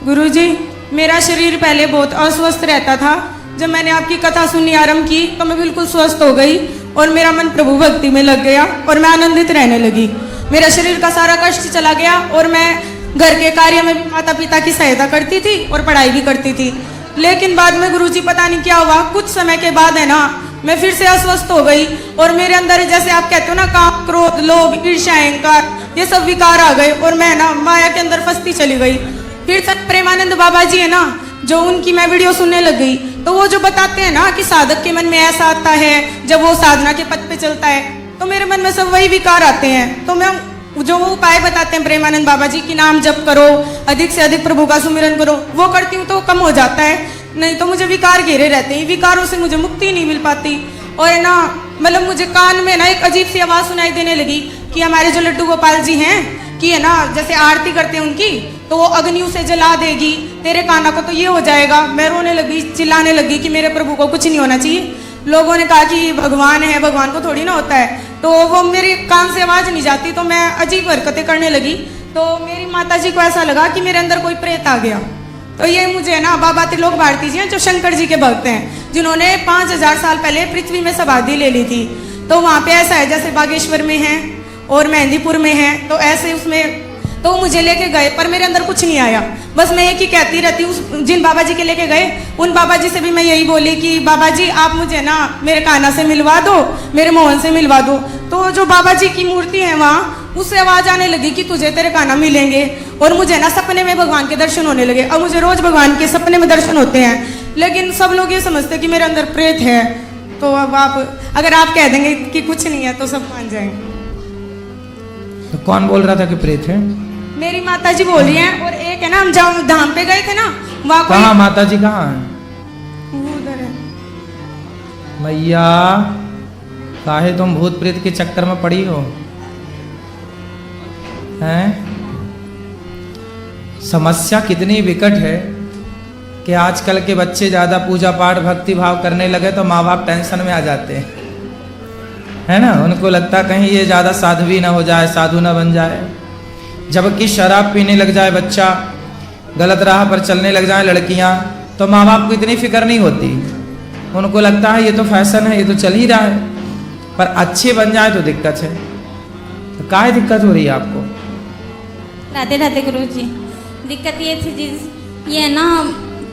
गुरुजी, मेरा शरीर पहले बहुत अस्वस्थ रहता था। जब मैंने आपकी कथा सुननी आरंभ की तो मैं बिल्कुल स्वस्थ हो गई और मेरा मन प्रभु भक्ति में लग गया और मैं आनंदित रहने लगी। मेरा शरीर का सारा कष्ट चला गया और मैं घर के कार्य में माता पिता की सहायता करती थी और पढ़ाई भी करती थी। लेकिन बाद में गुरुजी पता नहीं क्या हुआ, कुछ समय के बाद है ना मैं फिर से अस्वस्थ हो गई और मेरे अंदर जैसे आप कहते हो ना काम, क्रोध, लोभ, ईर्ष्या, अहंकार, ये सब विकार आ गए और मैं ना माया के अंदर फंसती चली गई। फिर तक प्रेमानंद बाबा जी है ना, जो उनकी मैं वीडियो सुनने लग गई तो वो जो बताते हैं ना कि साधक के मन में ऐसा आता है जब वो साधना के पथ पे चलता है, तो मेरे मन में सब वही विकार आते हैं। तो मैं जो वो उपाय बताते हैं प्रेमानंद बाबा जी की, नाम जप करो, अधिक से अधिक प्रभु का सुमिरन करो, वो करती हूँ तो कम हो जाता है, नहीं तो मुझे विकार घेरे रहते हैं। विकारों से मुझे मुक्ति नहीं मिल पाती। और है ना मतलब मुझे कान में ना एक अजीब सी आवाज़ सुनाई देने लगी कि हमारे जो लड्डू गोपाल जी हैं कि है ना जैसे आरती करते हैं उनकी, तो वो अग्नि उसे जला देगी, तेरे काना को तो ये हो जाएगा। मैं रोने लगी, चिल्लाने लगी कि मेरे प्रभु को कुछ नहीं होना चाहिए। लोगों ने कहा कि भगवान है, भगवान को थोड़ी ना होता है। तो वो मेरे कान से आवाज़ नहीं जाती, तो मैं अजीब हरकतें करने लगी। तो मेरी माता जी को ऐसा लगा कि मेरे अंदर कोई प्रेत आ गया। तो ये मुझे ना बाबा त्रिलोक भारती जी हैं जो शंकर जी के भक्त हैं, जिन्होंने 5000 साल पहले पृथ्वी में समाधि ले ली थी। तो वहाँ पे ऐसा है जैसे बागेश्वर में है और मेहंदीपुर में है, तो ऐसे उसमें तो मुझे लेके गए पर मेरे अंदर कुछ नहीं आया। बस मैं एक ही कहती रहती हूँ, जिन बाबा जी के लेके गए उन बाबा जी से भी मैं यही बोली कि बाबा जी आप मुझे ना मेरे काना से मिलवा दो, मेरे मोहन से मिलवा दो। तो जो बाबा जी की मूर्ति है वहाँ, उससे आवाज़ आने लगी कि तुझे तेरे काना मिलेंगे। और मुझे ना सपने में भगवान के दर्शन होने लगे। अब मुझे रोज भगवान के सपने में दर्शन होते हैं, लेकिन सब लोग ये समझते कि मेरे अंदर प्रेत है। तो अब आप अगर आप कह देंगे कि कुछ नहीं है तो सब मान जाएंगे। तो कौन बोल रहा था कि प्रेत है? मेरी माता जी बोल रही हैं। और एक है ना, हम जब धाम पे गए थे ना वहाँ कहाँ माता जी कहाँ है? वो उधर है। मैया काहे तुम भूत प्रेत के चक्कर में पड़ी हो? हैं? समस्या कितनी विकट है कि आजकल के बच्चे ज़्यादा पूजा पाठ भक्ति भाव करने लगे तो माँ बाप टेंशन में आ जाते हैं, है ना। उनको लगता कहीं ये ज़्यादा साध्वी ना हो जाए, साधु ना बन जाए। जबकि शराब पीने लग जाए बच्चा, गलत राह पर चलने लग जाए लड़कियां, तो माँ बाप को इतनी फिक्र नहीं होती। उनको लगता है ये तो फैशन है, ये तो चल ही रहा है। पर अच्छे बन जाए तो दिक्कत है। तो काहे दिक्कत हो रही है आपको? राधे राधे गुरु जी। दिक्कत ये थी जी, ये ना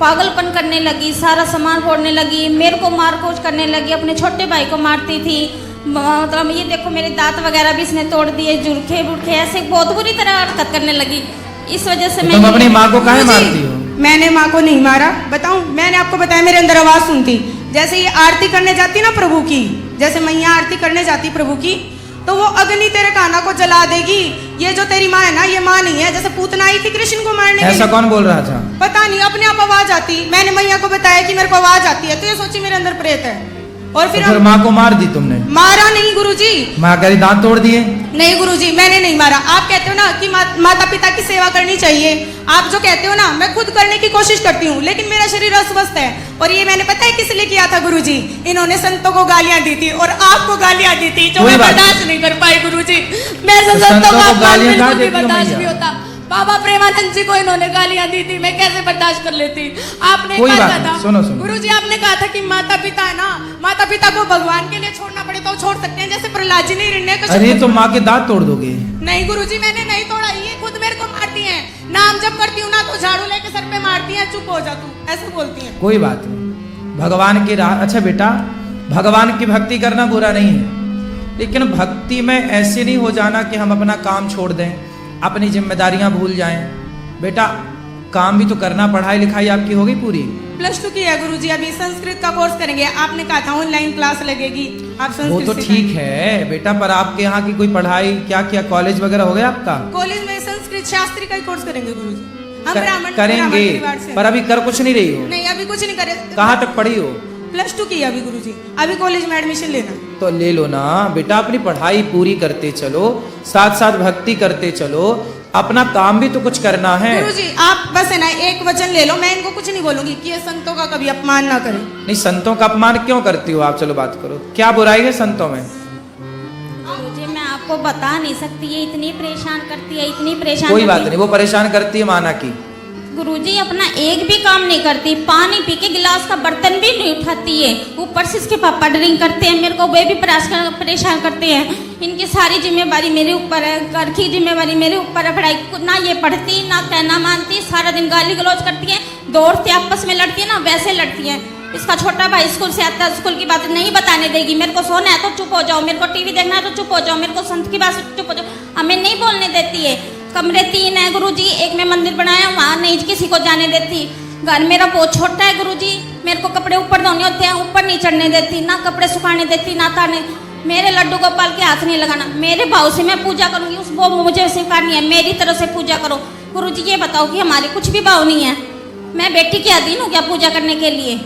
पागलपन करने लगी, सारा सामान फोड़ने लगी, मेरे को मार कूट करने लगी, अपने छोटे भाई को मारती थी। मतलब ये देखो मेरे दांत वगैरह भी इसने तोड़ दिए, जुरखे बुरखे ऐसे बहुत बुरी तरह हरकत करने लगी। इस वजह से तुम अपनी माँ को काहे मारती हो? मैंने माँ को नहीं मारा। बताऊं, मैंने आपको बताया मेरे अंदर आवाज सुनती। जैसे ये आरती करने जाती ना प्रभु की, जैसे मैया आरती करने जाती प्रभु की, तो वो अग्नि तेरे काना को जला देगी। ये जो तेरी माँ है ना, ये माँ नहीं है। जैसे पूतना आई थी कृष्ण को मारने के लिए। ऐसा कौन बोल रहा था? पता नहीं, अपने आप आवाज आती। मैंने मैया को बताया कि मेरे को आवाज आती है, तो ये सोची मेरे अंदर प्रेत है। और फिर माँ को मार दी तुमने? मारा नहीं गुरुजी। माँ कह रही दांत तोड़ दिए? नहीं गुरुजी, मैंने नहीं मारा। आप कहते हो ना कि माता पिता की सेवा करनी चाहिए, आप जो कहते हो ना, मैं खुद करने की कोशिश करती हूँ, लेकिन मेरा शरीर अस्वस्थ है। और ये मैंने पता है किस लिए किया था गुरुजी? इन्होंने संतों को गालियां दी थी और आपको गालियां दी थी, जो मैं बर्दाश्त नहीं कर पाई गुरुजी। मैं संतों को गालियां बर्दाश्त नहीं होता। बाबा प्रेमानंद जी को इन्होंने गालियां दी थी, मैं कैसे बर्दाश्त कर लेती? आपने कहा था, सुनो सुनो, गुरुजी आपने कहा था कि माता पिता है ना, माता पिता को भगवान के लिए छोड़ना पड़े तो छोड़ सकते हैं, जैसे प्रहलाद जी ने हिरण्यकश्यप। अरे तो माँ के दांत तोड़ दोगे? नहीं गुरुजी, मैंने नहीं तोड़ा, ये खुद मेरे को मारती हैं। नाम जब करती हूँ ना तो झाड़ू लेके सर पे मारती हैं, चुप हो जा तू, ऐसे बोलती हैं। कोई बात नहीं, भगवान की राह। अच्छा बेटा, भगवान की भक्ति करना बुरा नहीं है, लेकिन भक्ति में ऐसे नहीं हो जाना कि हम अपना काम छोड़ दें, अपनी जिम्मेदारियां भूल जाएं। बेटा काम भी तो करना, पढ़ाई लिखाई आपकी हो गई पूरी? +2 की है गुरुजी, अभी संस्कृत का कोर्स करेंगे। आपने कहा था ऑनलाइन क्लास लगेगी, आप संस्कृत। वो तो ठीक है बेटा, पर आपके यहाँ की कोई पढ़ाई क्या किया, कॉलेज वगैरह हो गया आपका? कॉलेज में संस्कृत शास्त्री का ही कोर्स करेंगे गुरुजी। हम ब्राह्मण करेंगे, पर अभी कर कुछ नहीं रही हो? नहीं, अभी कुछ नहीं करे। कहाँ तक पढ़ी हो? +2 की अभी गुरुजी, अभी कॉलेज में एडमिशन लेना। तो ले लो ना बेटा, अपनी पढ़ाई पूरी करते चलो, साथ साथ भक्ति करते चलो, अपना काम भी तो कुछ करना है। गुरुजी आप बस है ना एक वचन ले लो, मैं इनको कुछ नहीं बोलूंगी कि ये संतों का कभी अपमान ना करें। नहीं, संतों का अपमान क्यों करती हो आप? चलो बात करो, क्या बुराई है संतों में? मुझे मैं आपको बता नहीं सकती, ये इतनी परेशान करती है, इतनी परेशान। कोई बात नहीं, वो परेशान करती है माना की। गुरुजी अपना एक भी काम नहीं करती, पानी पी के गिलास का बर्तन भी नहीं उठाती है। ऊपर से इसके पापा ड्रिंक करते हैं, मेरे को वे भी परेशान करते हैं। इनकी सारी जिम्मेवारी मेरे ऊपर है, घर की जिम्मेवारी मेरे ऊपर है। पढ़ाई ना ये पढ़ती ना कहना मानती, सारा दिन गाली गलौज करती है, दौड़ती आपस में लड़ती है ना वैसे लड़ती है। इसका छोटा भाई स्कूल से आता है, स्कूल की बात नहीं बताने देगी। मेरे को सोना है तो चुप हो जाओ, मेरे को टीवी देखना है तो चुप हो जाओ, मेरे को संत की बात से चुप हो जाओ, हमें नहीं बोलने देती है। कमरे 3 है गुरुजी, एक में मंदिर बनाया, वहाँ नहीं किसी को जाने देती। घर मेरा बहुत छोटा है गुरुजी, मेरे को कपड़े ऊपर धोने होते हैं, ऊपर नहीं चढ़ने देती, ना कपड़े सुखाने देती ना ताने। मेरे लड्डू गोपाल के हाथ नहीं लगाना, मेरे भाव से मैं पूजा करूंगी, उस वो मुझे स्वीकारनी है, मेरी तरफ से पूजा करो। गुरुजी ये बताओ कि हमारे कुछ भी भाव नहीं है, मैं बेटी की अधीन हूँ क्या पूजा करने के लिए?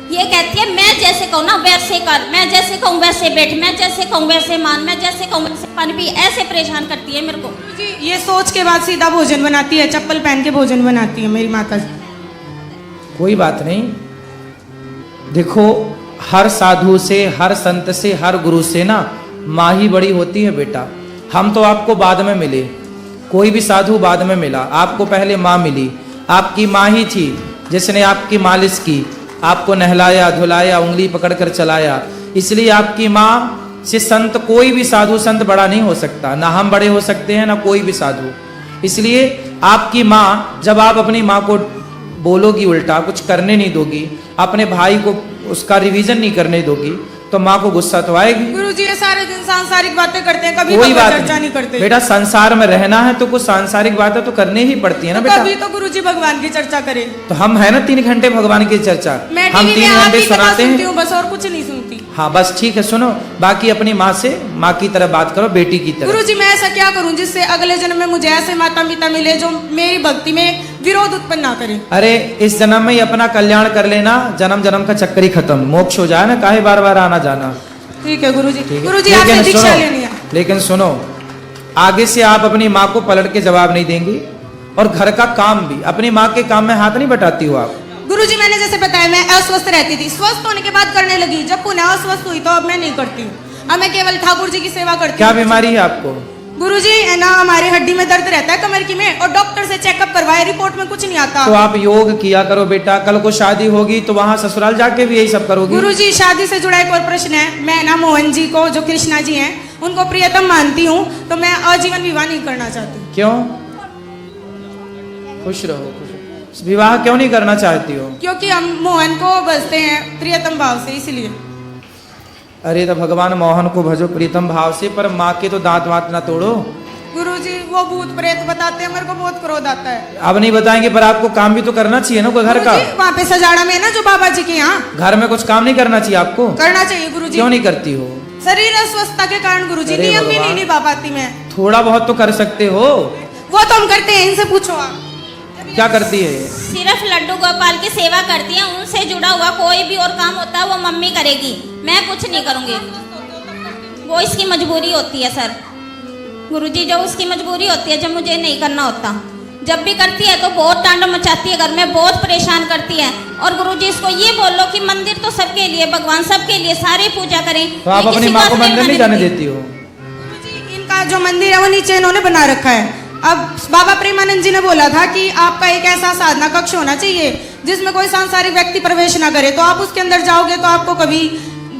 ये कहती है मैं जैसे कहूँ ना वैसे कर, मैं जैसे कहूँ वैसे बैठ, मैं जैसे कहूँ वैसे मान, मैं जैसे कहूँ वैसे पानी पी, ऐसे परेशान करती है मेरे को। जी ये सोच के बाद सीधा भोजन बनाती है, चप्पल पहन के भोजन बनाती है मेरी माता जी। कोई बात नहीं, देखो हर साधु से, हर संत से, हर गुरु से ना माँ ही बड़ी होती है बेटा। हम तो आपको बाद में मिले, कोई भी साधु बाद में मिला, आपको पहले माँ मिली। आपकी माँ ही थी जिसने आपकी मालिश की, आपको नहलाया धुलाया, उंगली पकड़कर चलाया। इसलिए आपकी माँ से संत, कोई भी साधु संत बड़ा नहीं हो सकता, ना हम बड़े हो सकते हैं ना कोई भी साधु। इसलिए आपकी माँ, जब आप अपनी माँ को बोलोगी उल्टा, कुछ करने नहीं दोगी, अपने भाई को उसका रिवीजन नहीं करने दोगी, तो माँ को गुस्सा तो आएगी। गुरुजी ये सारे दिन सांसारिक बातें करते हैं, कभी कोई बात चर्चा नहीं करते। बेटा संसार में रहना है तो कुछ सांसारिक बातें तो करनी ही पड़ती है ना बेटा। कभी तो गुरुजी भगवान की चर्चा करे। तो हम है ना 3 घंटे भगवान की चर्चा, मैं हम टीवी 3 में घंटे आपकी कथा सुनाते सुनती हैं। हूँ बस, और कुछ नहीं सुनती। हाँ बस ठीक है, सुनो, बाकी अपनी माँ से माँ की तरह बात करो, बेटी की तरह। गुरुजी मैं ऐसा क्या करूं जिससे अगले जन्म में मुझे ऐसे माता पिता मिले जो मेरी भक्ति में विरोध उत्पन्न ना करे। अरे इस जन्म में ही अपना कल्याण कर लेना, जन्म जन्म का चक्कर ही खत्म, मोक्ष हो जाए ना, काहे बार बार आना जाना। ठीक है गुरुजी। ठीक है? गुरुजी आपसे दीक्षा लेनी है। लेकिन सुनो, आगे से आप अपनी माँ को पलट के जवाब नहीं देंगी, और घर का काम भी, अपनी माँ के काम में हाथ नहीं बटाती हो आप। गुरुजी मैंने जैसे बताया मैं अस्वस्थ रहती थी, स्वस्थ होने के बाद करने लगी, जब पुनः अस्वस्थ हुई तो अब मैं नहीं करती हूँ, अब मैं केवल ठाकुर जी की सेवा करती हूँ। क्या बीमारी है आपको? गुरुजी है ना, हमारी हड्डी में दर्द रहता है कमर की में, और डॉक्टर से चेकअप करवाए, रिपोर्ट में कुछ नहीं आता। तो आप योग किया करो बेटा, कल को शादी होगी तो वहां ससुराल जाके भी यही सब करोगी। गुरुजी शादी से जुड़ा एक और प्रश्न है, मैं ना मोहन जी को, जो कृष्णा जी हैं, उनको प्रियतम मानती हूँ, तो मैं आजीवन विवाह नहीं करना चाहती। क्यों? खुश रहो, खुश रहो। विवाह क्यों नहीं करना चाहती हो? क्योंकि हम मोहन को बसते हैं प्रियतम भाव से, इसलिए। अरे तो भगवान मोहन को भजो प्रीतम भाव से, पर माँ के तो दांत वात ना तोड़ो। गुरुजी वो भूत प्रेत बताते हैं, मेरे को बहुत क्रोध आता है। अब नहीं बताएंगे, पर आपको काम भी तो करना चाहिए ना कोई घर का। वहाँ पे सजाड़ा में ना जो बाबा जी के यहाँ, घर में कुछ काम नहीं करना चाहिए आपको? करना चाहिए गुरुजी। क्यों नहीं करती हो? शरीर अस्वस्थता के कारण गुरुजी, अरे नियम भी भगवान। नहीं निभा पाती मैं। थोड़ा बहुत तो कर सकते हो। वो तो हम करते हैं, इनसे पूछो आप। क्या करती है ये? सिर्फ लड्डू गोपाल की सेवा करती है, उनसे जुड़ा हुआ कोई भी और काम होता है वो मम्मी करेगी, मैं कुछ नहीं करूँगी। वो इसकी मजबूरी होती है सर गुरुजी, जो उसकी मजबूरी होती है, जब मुझे नहीं करना होता। जब भी करती है तो बहुत तांडव मचाती है, घर में बहुत परेशान करती है। और गुरुजी इसको ये बोल लो कि मंदिर तो सबके लिए, भगवान सबके लिए, सारे पूजा करें। तो आप अपनी माँ को मंदिर नहीं जाने देती हो? गुरुजी इनका जो मंदिर है वो नीचे इन्होंने बना रखा है। अब बाबा प्रेमानंद जी ने बोला था कि आपका एक ऐसा साधना कक्ष होना चाहिए जिसमें कोई सांसारिक व्यक्ति प्रवेश ना करे, तो आप उसके अंदर जाओगे तो आपको कभी,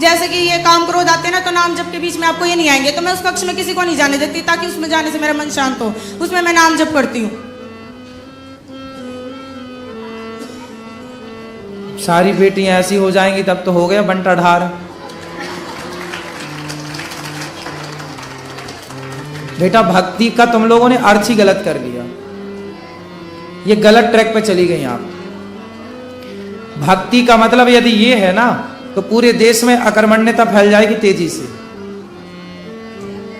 जैसे कि ये काम क्रोध आते हैं ना, तो नाम जप के बीच में आपको ये नहीं आएंगे। तो मैं उस कक्ष में किसी को नहीं जाने देती, ताकि उसमें जाने से मेरा मन शांत हो। उसमें मैं नाम जप करती हूँ। सारी बेटियां ऐसी हो जाएंगी तब तो हो गया बंटा ढार। बेटा भक्ति का तुम लोगों ने अर्थ ही गलत कर लिया, ये गलत ट्रैक पे चली गई आप। भक्ति का मतलब यदि ये है ना, तो पूरे देश में अकर्मण्यता फैल जाएगी तेजी से।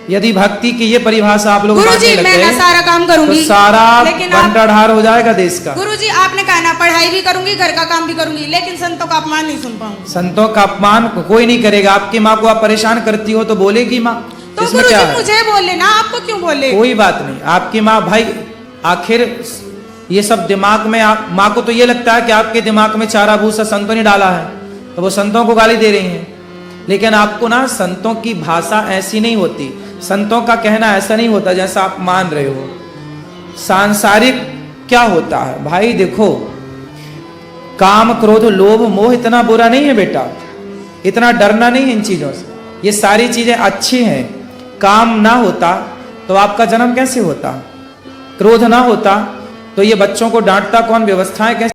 यदि भक्ति की ये परिभाषा आप लोग गुरुजी मानने लग मैं ना गए, सारा काम करूंगी, तो सारा लेकिन आप बंटाढार हो जाएगा देश का। गुरुजी आपने कहा ना पढ़ाई भी करूंगी, घर का काम भी करूंगी, लेकिन संतों का अपमान नहीं सुन पाऊंगी। संतों का अपमान कोई नहीं करेगा। आपकी माँ को आप परेशान करती हो तो बोलेगी माँ, तो इसमें क्या गुरुजी है? मुझे बोले ना, आपको क्यों बोले? कोई बात नहीं। आपकी माँ भाई, आखिर ये सब दिमाग में, आप माँ को तो ये लगता है कि आपके दिमाग में चारा भूसा संतों ने डाला है, तो वो संतों को गाली दे रही हैं। लेकिन आपको ना संतों की भाषा ऐसी नहीं होती, संतों का कहना ऐसा नहीं होता जैसा आप मान रहे हो। सांसारिक क्या होता है? भाई देखो, काम क्रोध लोभ मोह इतना बुरा नहीं है बेटा, इतना डरना नहीं है इन चीजों से। ये सारी चीजें अच्छी हैं। काम ना होता तो आपका जन्म कैसे होता? क्रोध ना होता तो ये बच्चों को डांटता कौन? व्यवस्थाएं कैसे